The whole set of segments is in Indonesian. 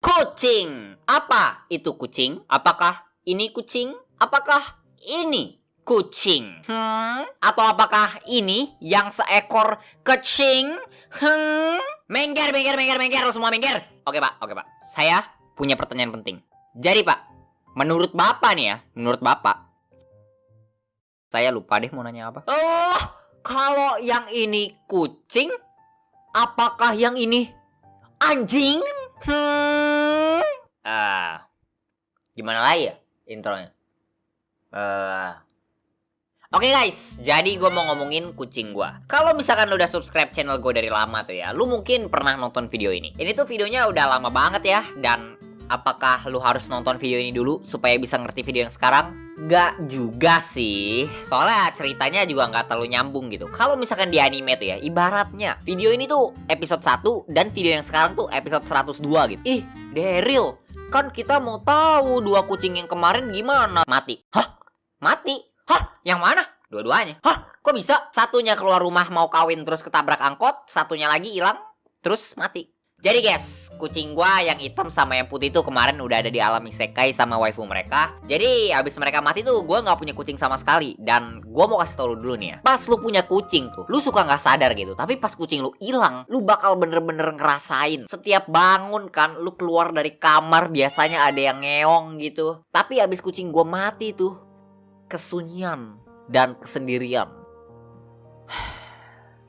Kucing. Apa itu kucing? Apakah ini kucing? Apakah ini kucing? Atau apakah ini yang seekor kucing? Mengger. Lo semua mengger. Oke pak. Saya punya pertanyaan penting. Jadi pak, menurut bapak nih ya, saya lupa deh mau nanya apa. Oh, kalau yang ini kucing, apakah yang ini anjing? Gimana lagi ya intronya? Oke guys, jadi gue mau ngomongin kucing gue. Kalau misalkan lu udah subscribe channel gue dari lama tuh ya, lu mungkin pernah nonton video ini. Ini tuh videonya udah lama banget ya. Dan apakah lu harus nonton video ini dulu supaya bisa ngerti video yang sekarang? Gak juga sih. Soalnya ceritanya juga gak terlalu nyambung gitu. Kalau misalkan di anime tuh ya, ibaratnya video ini tuh episode 1 dan video yang sekarang tuh episode 102 gitu. Ih, Daryl, kan kita mau tahu dua kucing yang kemarin gimana? Mati. Hah? Mati? Hah? Yang mana? Dua-duanya. Hah? Kok bisa? Satunya keluar rumah mau kawin terus ketabrak angkot, satunya lagi hilang terus mati. Jadi guys, kucing gua yang hitam sama yang putih tuh kemarin udah ada di alam isekai sama waifu mereka. Jadi abis mereka mati tuh gua nggak punya kucing sama sekali. Dan gua mau kasih tau lu dulu nih ya, pas lu punya kucing tuh, lu suka nggak sadar gitu, tapi pas kucing lu hilang, lu bakal bener-bener ngerasain. Setiap bangun kan, lu keluar dari kamar biasanya ada yang ngeong gitu. Tapi abis kucing gua mati tuh, kesunyian dan kesendirian.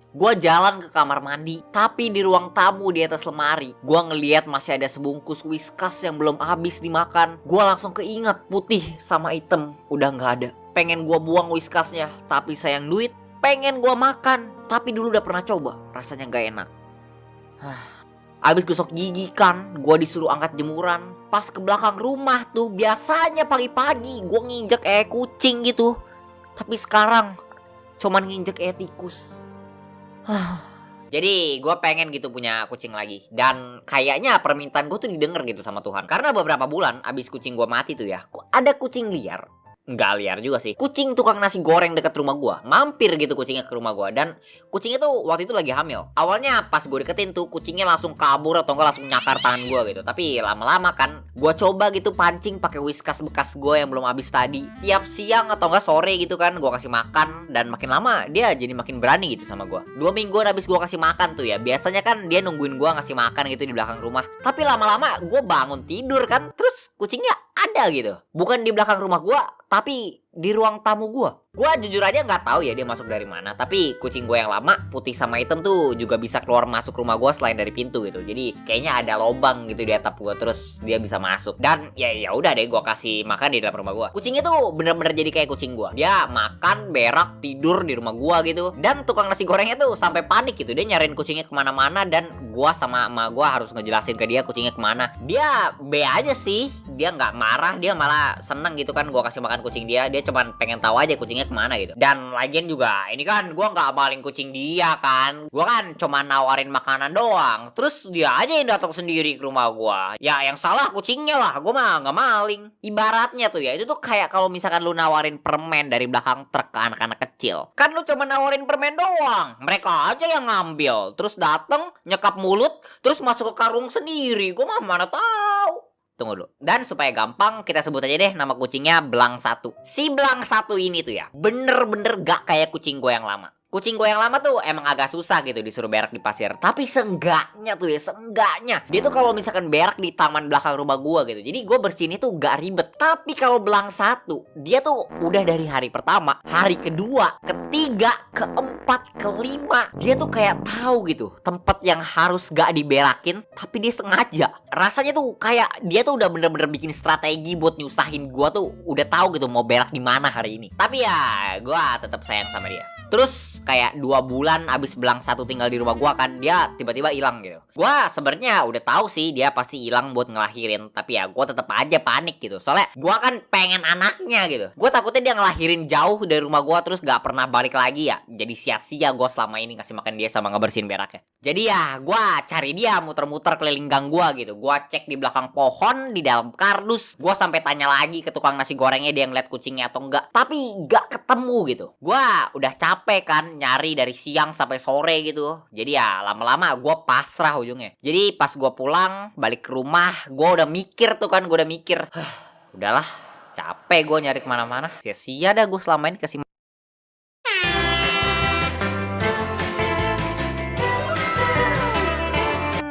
Gua jalan ke kamar mandi, tapi di ruang tamu di atas lemari, gua ngeliat masih ada sebungkus Whiskas yang belum habis dimakan. Gua langsung keinget putih sama hitam udah nggak ada. Pengen gua buang Whiskasnya, tapi sayang duit. Pengen gua makan, tapi dulu udah pernah coba, rasanya nggak enak. Abis gosok gigi kan, gua disuruh angkat jemuran. Pas ke belakang rumah tuh, biasanya pagi-pagi gua nginjek kucing gitu. Tapi sekarang cuman nginjek tikus. Jadi gue pengen gitu punya kucing lagi. Dan kayaknya permintaan gue tuh didengar gitu sama Tuhan. Karena beberapa bulan abis kucing gue mati tuh ya, ada kucing liar. Nggak liar juga sih, kucing tukang nasi goreng deket rumah gua. Mampir gitu kucingnya ke rumah gua. Dan kucingnya tuh waktu itu lagi hamil. Awalnya pas gue deketin tuh, kucingnya langsung kabur atau enggak langsung nyakar tangan gua gitu. Tapi lama-lama kan gua coba gitu pancing pakai Whiskas bekas gua yang belum habis tadi. Tiap siang atau enggak sore gitu kan gua kasih makan. Dan makin lama dia jadi makin berani gitu sama gua. 2 mingguan habis gua kasih makan tuh ya, biasanya kan dia nungguin gua ngasih makan gitu di belakang rumah. Tapi lama-lama gua bangun tidur kan, terus kucingnya ada gitu. Bukan di belakang rumah gua, tapi di ruang tamu gua. Gua jujur aja nggak tahu ya dia masuk dari mana. Tapi kucing gua yang lama putih sama hitam tuh juga bisa keluar masuk rumah gua selain dari pintu gitu. Jadi kayaknya ada lobang gitu di atap gua, terus dia bisa masuk. Dan ya udah deh gua kasih makan di dalam rumah gua. Kucingnya tuh bener-bener jadi kayak kucing gua. Dia makan, berak, tidur di rumah gua gitu. Dan tukang nasi gorengnya tuh sampai panik gitu. Dia nyariin kucingnya kemana-mana. Dan gua sama emak gua harus ngejelasin ke dia kucingnya kemana. Dia be aja sih. Dia nggak marah, dia malah seneng gitu kan gua kasih makan kucing dia. Dia cuman pengen tahu aja kucingnya kemana gitu. Dan lagian juga ini kan gua nggak maling kucing dia kan. Gua kan cuma nawarin makanan doang. Terus dia aja yang datang sendiri ke rumah gua. Ya yang salah kucingnya lah. Gua mah nggak maling. Ibaratnya tuh ya, itu tuh kayak kalau misalkan lu nawarin permen dari belakang truk ke anak-anak kecil. Kan lu cuma nawarin permen doang, mereka aja yang ngambil. Terus dateng nyekap mulut, terus masuk ke karung sendiri. Gua mah mana tahu. Tunggu dulu. Dan supaya gampang kita sebut aja deh nama kucingnya Belang 1. Si Belang 1 ini tuh ya bener-bener gak kayak kucing gue yang lama. Kucing gue yang lama tuh emang agak susah gitu disuruh berak di pasir. Tapi seenggaknya tuh ya, seenggaknya dia tuh kalau misalkan berak di taman belakang rumah gue gitu, jadi gue bersihin itu gak ribet. Tapi kalau Belang 1, dia tuh udah dari hari pertama, hari kedua, ketiga, keempat, kelima, dia tuh kayak tahu gitu tempat yang harus gak diberakin, tapi dia sengaja. Rasanya tuh kayak dia tuh udah bener-bener bikin strategi buat nyusahin gue tuh, udah tahu gitu mau berak di mana hari ini. Tapi ya gue tetap sayang sama dia. Terus kayak 2 bulan abis Belang 1 tinggal di rumah gua kan, dia tiba-tiba hilang gitu. Gua sebenarnya udah tahu sih dia pasti hilang buat ngelahirin, tapi ya gua tetap aja panik gitu. Soalnya gua kan pengen anaknya gitu. Gua takutnya dia ngelahirin jauh dari rumah gua terus gak pernah balik lagi ya. Jadi sia-sia gua selama ini ngasih makan dia sama ngebersihin beraknya. Jadi ya gua cari dia muter-muter keliling gang gua gitu. Gua cek di belakang pohon, di dalam kardus. Gua sampai tanya lagi ke tukang nasi gorengnya dia ngeliat kucingnya atau enggak. Tapi gak ketemu gitu. Gua udah capek kan nyari dari siang sampai sore gitu. Jadi ya lama-lama gue pasrah ujungnya. Jadi pas gue pulang balik ke rumah, gue udah mikir tuh kan, gue udah mikir, udahlah, capek gue nyari kemana-mana. Sia-sia dah gue selama ini kasih.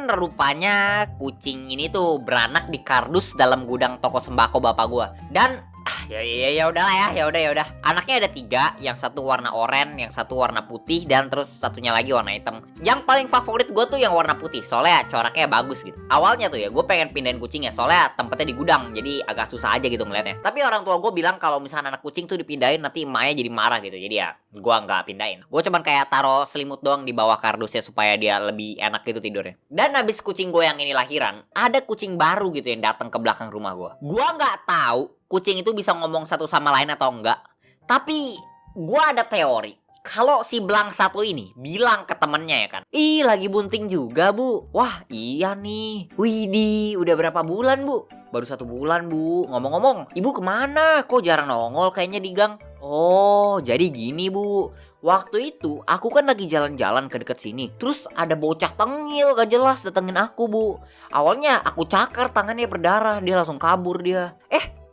Rupanya kucing ini tuh beranak di kardus dalam gudang toko sembako bapak gua. Dan ya udahlah ya udah. Anaknya ada 3, yang satu warna oranye, yang satu warna putih, dan terus satunya lagi warna hitam. Yang paling favorit gua tuh yang warna putih, soalnya coraknya bagus gitu. Awalnya tuh ya gue pengen pindahin kucingnya, soalnya tempatnya di gudang, jadi agak susah aja gitu ngeliatnya. Tapi orang tua gue bilang kalau misalnya anak kucing tuh dipindahin nanti emaknya jadi marah gitu. Jadi ya gua nggak pindahin. Gue cuman kayak taruh selimut doang di bawah kardusnya supaya dia lebih enak gitu tidurnya. Dan habis kucing gue yang ini lahiran, ada kucing baru gitu yang datang ke belakang rumah gue. Gue nggak tahu kucing itu bisa ngomong satu sama lain atau enggak. Tapi gue ada teori. Kalau si belang satu ini bilang ke temennya ya kan, ih lagi bunting juga bu. Wah iya nih. Widih, udah berapa bulan bu? Baru 1 bulan bu. Ngomong-ngomong, ibu kemana? Kok jarang nongol kayaknya di gang? Oh jadi gini bu. Waktu itu aku kan lagi jalan-jalan ke dekat sini. Terus ada bocah tengil gak jelas datengin aku bu. Awalnya aku cakar, tangannya berdarah. Dia langsung kabur dia.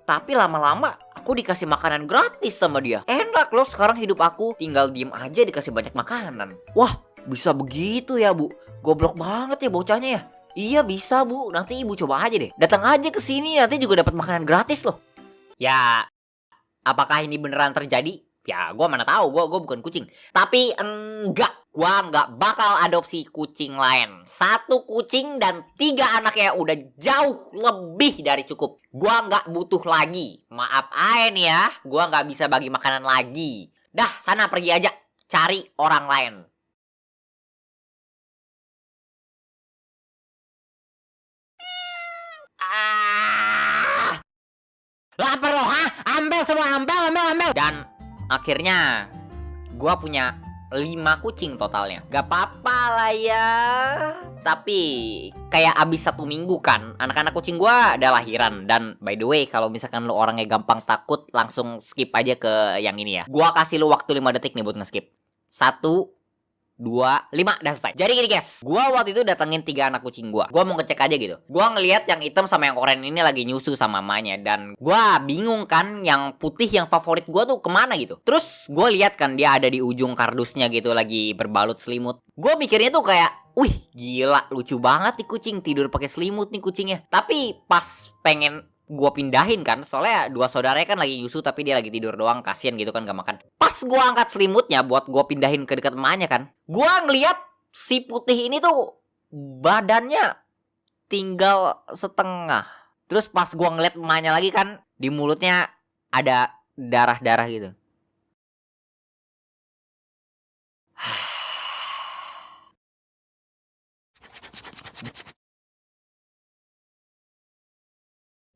Tapi lama-lama aku dikasih makanan gratis sama dia. Enak loh sekarang hidup aku. Tinggal diem aja dikasih banyak makanan. Wah bisa begitu ya bu. Goblok banget ya bocahnya ya. Iya bisa bu. Nanti ibu coba aja deh. Datang aja ke sini nanti juga dapat makanan gratis loh. Ya apakah ini beneran terjadi? Ya gue mana tahu, gue bukan kucing. Tapi enggak, gue nggak bakal adopsi kucing lain. 1 kucing dan 3 anaknya udah jauh lebih dari cukup. Gue nggak butuh lagi. Maaf aja nih ya, gue nggak bisa bagi makanan lagi. Dah sana pergi aja, cari orang lain. Lapar loh, ambil semua, ambil. Dan akhirnya gua punya 5 kucing totalnya. Gak apa-apa lah ya. Tapi kayak abis 1 minggu kan, anak-anak kucing gua udah lahiran. Dan by the way, kalau misalkan lu orangnya gampang takut, langsung skip aja ke yang ini ya. Gua kasih lu waktu 5 detik nih buat nge-skip. 1, 2, 5, udah selesai. Jadi gini guys, gua waktu itu datengin 3 anak kucing gua mau ngecek aja gitu. Gua ngelihat yang hitam sama yang oranye ini lagi nyusu sama mamanya. Dan gua bingung kan, yang putih yang favorit gua tuh kemana gitu. Terus gua lihat kan dia ada di ujung kardusnya gitu, lagi berbalut selimut. Gua mikirnya tuh kayak, wih gila lucu banget nih kucing, tidur pakai selimut nih kucingnya. Tapi pas pengen gua pindahin kan, soalnya 2 saudaranya kan lagi nyusu tapi dia lagi tidur doang, kasian gitu kan gak makan. Pas gua angkat selimutnya buat gua pindahin ke dekat emaknya kan, gua ngeliat si putih ini tuh badannya tinggal setengah. Terus pas gua ngeliat emaknya lagi kan, di mulutnya ada darah-darah gitu.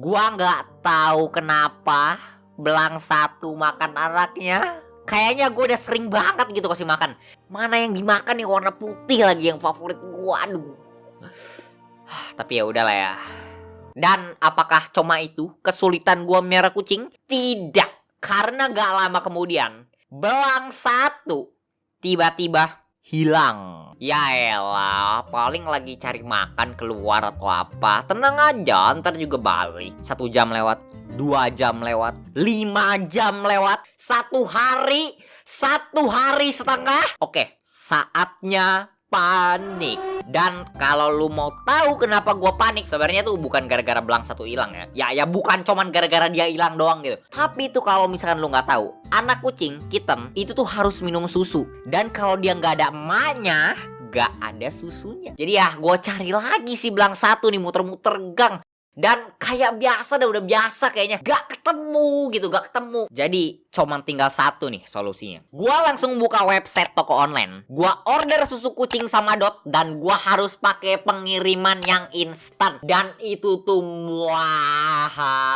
Gua nggak tahu kenapa belang satu makan anaknya. Kayaknya gue udah sering banget gitu kasih makan. Mana yang dimakan yang warna putih lagi yang favorit gua. Aduh. Tapi ya udahlah ya. Dan apakah cuma itu kesulitan gua merah kucing? Tidak. Karena gak lama kemudian belang satu tiba-tiba hilang. Ya elah, paling lagi cari makan keluar atau apa. Tenang aja, ntar juga balik. 1 jam lewat, 2 jam lewat, 5 jam lewat, 1 hari, 1 hari setengah. Oke, saatnya panik. Dan kalau lu mau tahu kenapa gue panik, sebenarnya tuh bukan gara-gara belang satu hilang ya. Ya bukan cuman gara-gara dia hilang doang gitu. Tapi tuh kalau misalkan lu nggak tahu, anak kucing kitten itu tuh harus minum susu. Dan kalau dia nggak ada emaknya, nggak ada susunya. Jadi ya gue cari lagi si belang satu nih, muter-muter gang. Dan kayak biasa udah biasa kayaknya. Gak ketemu gitu, gak ketemu. Jadi cuman tinggal 1 nih solusinya. Gua langsung buka website toko online. Gua order susu kucing sama Dot. Dan gua harus pakai pengiriman yang instan. Dan itu tuh mahal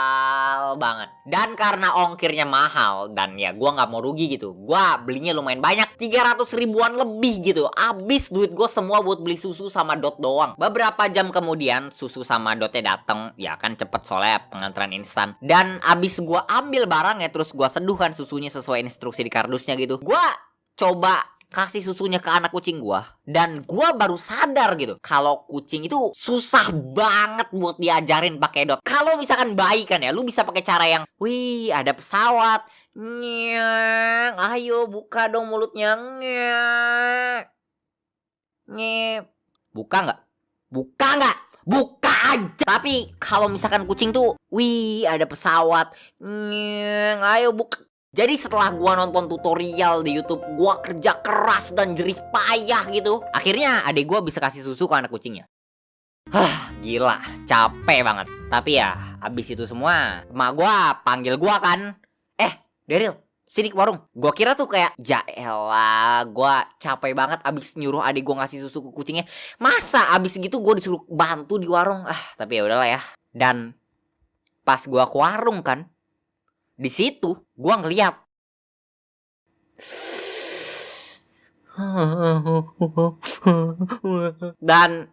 banget. Dan karena ongkirnya mahal, dan ya gua gak mau rugi gitu, gua belinya lumayan banyak, 300 ribuan lebih gitu. Abis duit gua semua buat beli susu sama Dot doang. Beberapa jam kemudian susu sama Dotnya dateng. Ya kan cepet soalnya pengantaran instan. Dan abis gua ambil barangnya, terus gua seduhkan susunya sesuai instruksi di kardusnya gitu. Gua coba kasih susunya ke anak kucing gua, dan gua baru sadar gitu kalau kucing itu susah banget buat diajarin pakai dot. Kalau misalkan bayi kan ya, lu bisa pakai cara yang, wih ada pesawat, nyeng, ayo buka dong mulutnya, nyeng, nyeng, buka nggak? Buka nggak? Buka aja. Tapi kalau misalkan kucing tuh, wih ada pesawat, nyeng, ayo buka. Jadi setelah gua nonton tutorial di YouTube, gua kerja keras dan jerih payah gitu, akhirnya adik gua bisa kasih susu ke anak kucingnya. Gila, capek banget. Tapi ya, abis itu semua, emak gua panggil gua kan, Daryl, sini ke warung. Gua kira tuh kayak, ya elah, gua capek banget abis nyuruh adik gua ngasih susu ke kucingnya. Masa abis gitu gua disuruh bantu di warung? Tapi ya udahlah ya. Dan pas gua ke warung kan, di situ gua ngeliat dan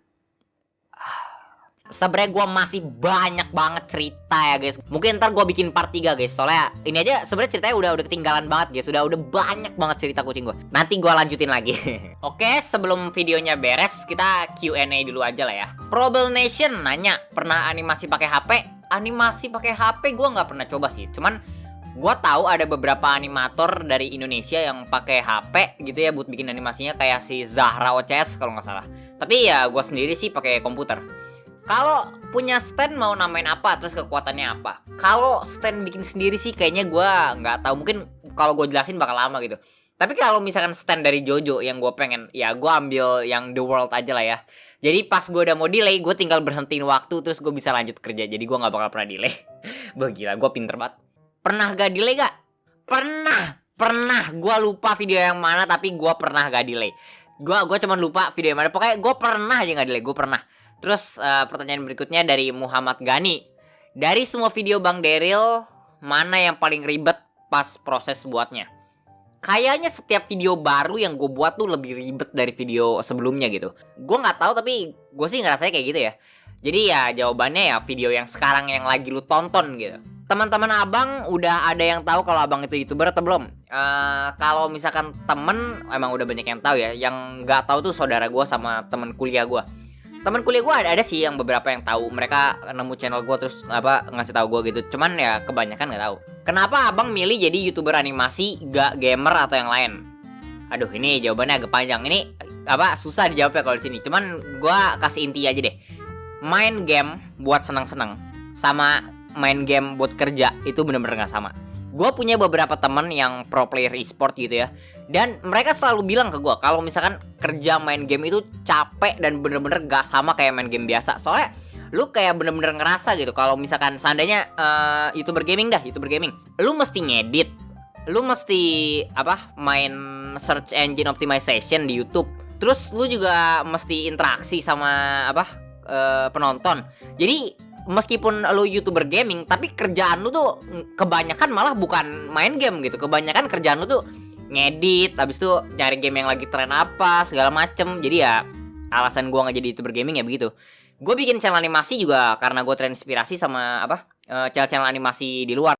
sebenernya gue masih banyak banget cerita ya guys. Mungkin ntar gue bikin part 3 guys. Soalnya ini aja sebenarnya ceritanya udah ketinggalan banget guys. Udah banyak banget cerita kucing gue. Nanti gue lanjutin lagi. Oke, sebelum videonya beres, kita Q&A dulu aja lah ya. Probel Nation nanya, pernah animasi pakai HP? Animasi pakai HP gue nggak pernah coba sih. Cuman gue tahu ada beberapa animator dari Indonesia yang pakai HP gitu ya buat bikin animasinya, kayak si Zahra OCS kalau nggak salah. Tapi ya gue sendiri sih pakai komputer. Kalau punya stand mau namain apa, terus kekuatannya apa? Kalau stand bikin sendiri sih kayaknya gue nggak tahu. Mungkin kalau gue jelasin bakal lama gitu. Tapi kalau misalkan stand dari Jojo yang gue pengen, ya gue ambil yang The World aja lah ya. Jadi pas gue udah mau delay, gue tinggal berhentiin waktu terus gue bisa lanjut kerja. Jadi gue nggak bakal pernah delay. Gila, gue pinter banget. Pernah gak delay gak? Pernah. Gue lupa video yang mana, tapi gue pernah gak delay. Gue cuma lupa video yang mana. Pokoknya gue pernah aja gak delay. Gue pernah. Terus pertanyaan berikutnya dari Muhammad Gani. Dari semua video Bang Daryl, mana yang paling ribet pas proses buatnya? Kayaknya setiap video baru yang gue buat tuh lebih ribet dari video sebelumnya gitu. Gue gak tahu, tapi gue sih ngerasanya kayak gitu ya. Jadi ya jawabannya ya video yang sekarang yang lagi lu tonton gitu. Teman-teman abang udah ada yang tahu kalau abang itu YouTuber atau belum? Kalau misalkan temen emang udah banyak yang tahu ya. Yang nggak tahu tuh saudara gue sama temen kuliah gue. Temen kuliah gue ada sih yang beberapa yang tahu. Mereka nemu channel gue terus ngasih tahu gue gitu. Cuman ya kebanyakan nggak tahu. Kenapa abang milih jadi YouTuber animasi, gak gamer atau yang lain? Aduh, ini jawabannya agak panjang. Ini susah dijawabnya kalau di sini. Cuman gue kasih inti aja deh. Main game buat senang-senang sama main game buat kerja itu bener-bener gak sama. Gue punya beberapa temen yang pro player e-sport gitu ya, dan mereka selalu bilang ke gue kalau misalkan kerja main game itu capek dan bener-bener gak sama kayak main game biasa. Soalnya lu kayak bener-bener ngerasa gitu kalau misalkan seandainya YouTuber gaming, lu mesti ngedit, lu mesti main search engine optimization di YouTube, terus lu juga mesti interaksi sama penonton. Jadi meskipun lu YouTuber gaming, tapi kerjaan lu tuh kebanyakan malah bukan main game gitu. Kebanyakan kerjaan lu tuh ngedit, habis itu nyari game yang lagi tren apa, segala macem. Jadi ya alasan gua nggak jadi YouTuber gaming ya begitu. Gue bikin channel animasi juga karena gue terinspirasi sama channel-channel animasi di luar.